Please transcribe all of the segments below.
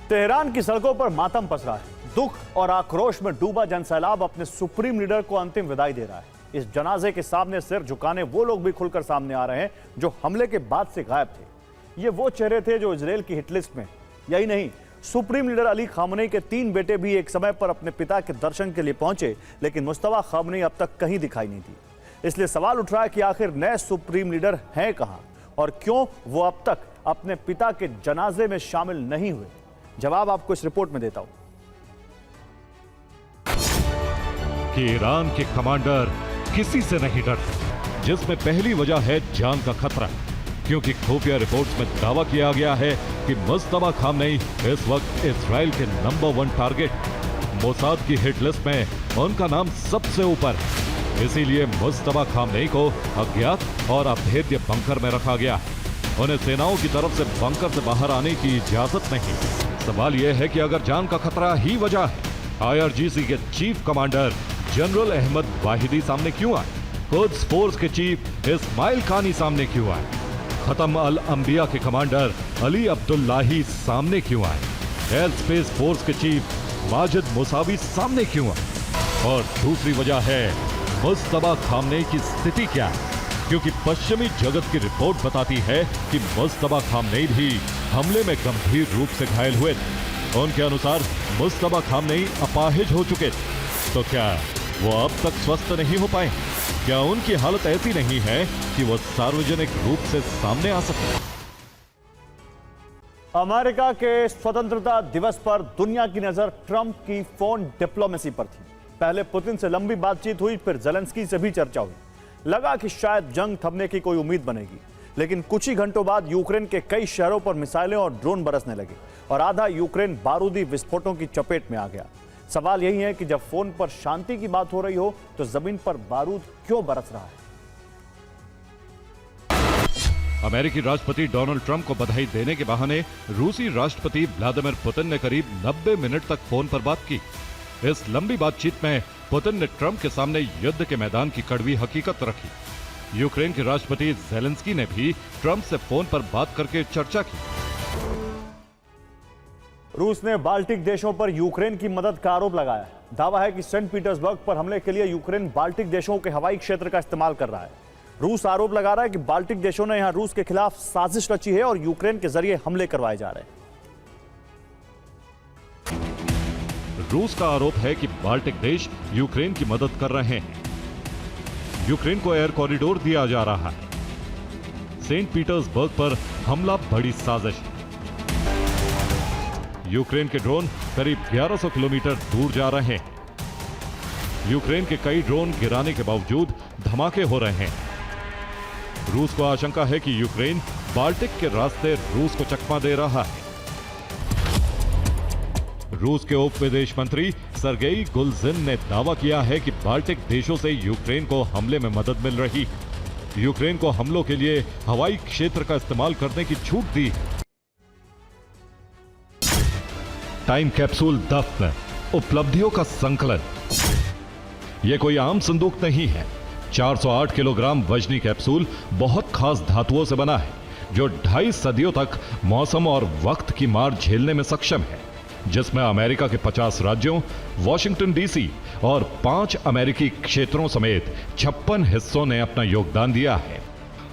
Tehran की सड़कों पर मातम पसरा है। दुख और आक्रोश में डूबा जनसैलाब अपने सुप्रीम लीडर को अंतिम विदाई दे रहा है। इस जनाजे के सामने सिर झुकाने वो लोग भी खुलकर सामने आ रहे हैं जो हमले के बाद से गायब थे। ये वो चेहरे थे जो इजराइल की हिटलिस्ट में। यही नहीं, सुप्रीम लीडर अली खामनेई के 3 बेटे भी एक समय पर अपने पिता के दर्शन के लिए पहुंचे, लेकिन मुस्तफा खामनेई अब तक कहीं दिखाई नहीं दी। इसलिए सवाल उठ रहा है कि आखिर नए सुप्रीम लीडर हैं कहां और क्यों वो अब तक अपने पिता के जनाजे में शामिल नहीं हुए। जवाब आपको इस रिपोर्ट में देता हूं। कि ईरान के कमांडर किसी से नहीं डरते, जिसमें पहली वजह है जान का खतरा, क्योंकि खुफिया रिपोर्ट्स में दावा किया गया है कि मुस्तफा खामनेई इस वक्त इजराइल के नंबर 1 टारगेट। मोसाद की हिट लिस्ट में उनका नाम सबसे ऊपर है। इसीलिए मुस्तफा खामनेई को अज्ञात और अभेद्य बंकर में रखा गया। उन्हें सेनाओं की तरफ से बंकर से बाहर आने की इजाजत नहीं। सवाल यह है कि अगर जान का खतरा ही वजह है, IRGC के chief commander general Ahmad Vahidi सामने क्यों आए? कुद्स फोर्स के चीफ इस्माइल खानी सामने क्यों आए? खत्म अल अंबिया के कमांडर अली अब्दुल्लाही सामने क्यों आए? एयर स्पेस फोर्स के चीफ माजिद मुसावी सामने क्यों आए? और दूसरी वजह है मुस्तफा खामनेई की स्थिति क्या है, क्योंकि पश्चिमी जगत की रिपोर्ट बताती है कि मुस्तफा खामनेई भी हमले में गंभीर रूप से घायल हुए थे। उनके अनुसार मुस्तफा खामनेई अपाहिज हो चुके थे। तो क्या वो अब तक स्वस्थ नहीं हो पाए? क्या उनकी हालत ऐसी नहीं है कि वो सार्वजनिक रूप से सामने आ सकते? अमेरिका के स्वतंत्रता दिवस पर दुनिया की नजर ट्रंप की फोन डिप्लोमेसी पर थी। पहले पुतिन से लंबी बातचीत हुई, फिर ज़ेलेंस्की से भी चर्चा हुई। लगा कि शायद जंग थमने की कोई उम्मीद बनेगी, लेकिन कुछ ही घंटों बाद यूक्रेन के कई शहरों पर मिसाइलें और ड्रोन बरसने लगे और आधा यूक्रेन बारूदी विस्फोटों की चपेट में आ गया। सवाल यही है कि जब फोन पर शांति की बात हो रही हो तो जमीन पर बारूद क्यों बरस रहा है? अमेरिकी राष्ट्रपति डोनाल्ड ट्रंप को बधाई देने के बहाने रूसी राष्ट्रपति व्लादिमीर पुतिन ने करीब 90 मिनट तक फोन पर बात की। इस लंबी बातचीत में पुतिन ने ट्रंप के सामने युद्ध के मैदान की कड़वी हकीकत रखी। यूक्रेन के राष्ट्रपति ज़ेलेंस्की ने भी ट्रंप से फोन पर बात करके चर्चा की। रूस ने बाल्टिक देशों पर यूक्रेन की मदद का आरोप लगाया है। दावा है कि सेंट पीटर्सबर्ग पर हमले के लिए यूक्रेन बाल्टिक देशों के हवाई क्षेत्र का इस्तेमाल कर रहा है। रूस आरोप लगा रहा है कि बाल्टिक देशों ने यहां रूस के खिलाफ साजिश रची है और यूक्रेन के जरिए हमले करवाए जा रहे हैं। रूस का आरोप है कि बाल्टिक देश यूक्रेन की मदद कर रहे हैं। यूक्रेन को एयर कॉरिडोर दिया जा रहा है। सेंट पीटर्सबर्ग पर हमला बड़ी साजिश है। यूक्रेन के ड्रोन करीब 1100 किलोमीटर दूर जा रहे हैं। यूक्रेन के कई ड्रोन गिराने के बावजूद धमाके हो रहे हैं। रूस को आशंका है कि यूक्रेन बाल्टिक के रास्ते रूस को चकमा दे रहा है। रूस के उप विदेश मंत्री सर्गेई गुलजिन ने दावा किया है कि बाल्टिक देशों से यूक्रेन को हमले में मदद मिल रही। यूक्रेन को हमलों के लिए हवाई क्षेत्र का इस्तेमाल करने की छूट दी। टाइम कैप्सूल दफ्न, उपलब्धियों का संकलन। यह कोई आम संदूक नहीं है। 408 किलोग्राम वजनी कैप्सूल बहुत खास धातुओं से बना है, जो 2.5 सदियों तक मौसम और वक्त की मार झेलने में सक्षम है, जिसमें अमेरिका के 50 राज्यों, वॉशिंगटन DC और 5 अमेरिकी क्षेत्रों समेत 56 हिस्सों ने अपना योगदान दिया है।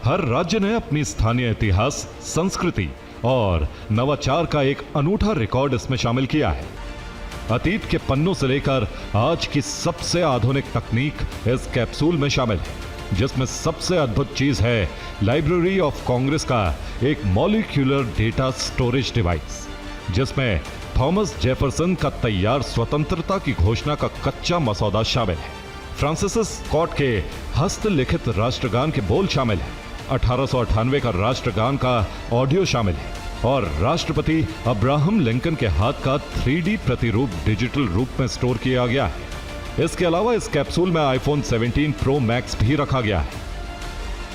हर राज्य ने अपनी स्थानीय इतिहास, संस्कृति और नवाचार का एक अनूठा रिकॉर्ड इसमें शामिल किया है। अतीत के पन्नों से लेकर आज की सबसे आधुनिक तकनीक इस कैप्सूल में शामिल है, जिसमें सबसे अद्भुत चीज है लाइब्रेरी ऑफ कांग्रेस का एक मॉलिक्यूलर डेटा स्टोरेज डिवाइस, जिसमें थॉमस जेफरसन का तैयार स्वतंत्रता की घोषणा का कच्चा मसौदा शामिल है। फ्रांसिस स्कॉट के हस्तलिखित राष्ट्रगान के बोल शामिल है। 1898 का राष्ट्रगान का ऑडियो शामिल है और राष्ट्रपति अब्राहम लिंकन के हाथ का 3D प्रतिरूप डिजिटल रूप में स्टोर किया गया है। इसके अलावा इस कैप्सूल में iPhone 17 Pro Max भी रखा गया है।